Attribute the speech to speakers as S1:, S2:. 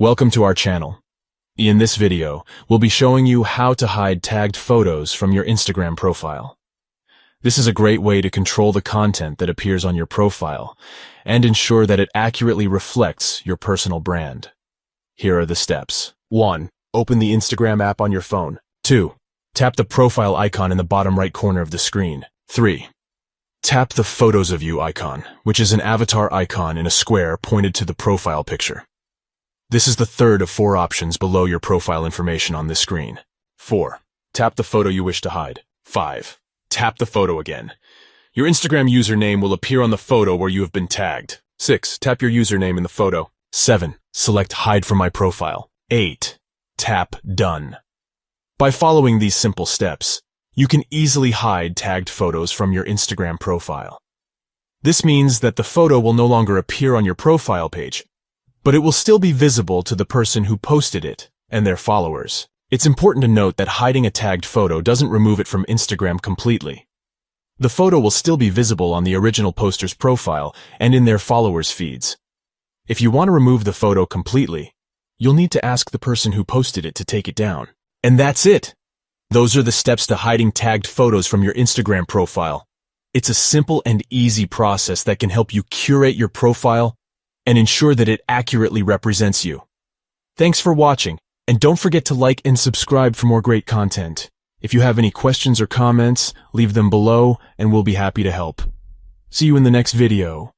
S1: Welcome to our channel. In this video, we'll be showing you how to hide tagged photos from your Instagram profile. This is a great way to control the content that appears on your profile and ensure that it accurately reflects your personal brand. Here are the steps. 1. Open the Instagram app on your phone. 2. Tap the profile icon in the bottom right corner of the screen. 3. Tap the Photos of You icon, which is an avatar icon in a square pointed to the profile picture. This is the third of 4 options below your profile information on this screen. 4. Tap the photo you wish to hide. 5. Tap the photo again. Your Instagram username will appear on the photo where you have been tagged. 6. Tap your username in the photo. 7. Select Hide from my profile. 8. Tap Done. By following these simple steps, you can easily hide tagged photos from your Instagram profile. This means that the photo will no longer appear on your profile page, but it will still be visible to the person who posted it and their followers. It's important to note that hiding a tagged photo doesn't remove it from Instagram completely. The photo will still be visible on the original poster's profile and in their followers' feeds. If you want to remove the photo completely, you'll need to ask the person who posted it to take it down. And that's it! Those are the steps to hiding tagged photos from your Instagram profile. It's a simple and easy process that can help you curate your profile and ensure that it accurately represents you. Thanks for watching, and don't forget to like and subscribe for more great content. If you have any questions or comments, leave them below and we'll be happy to help. See you in the next video.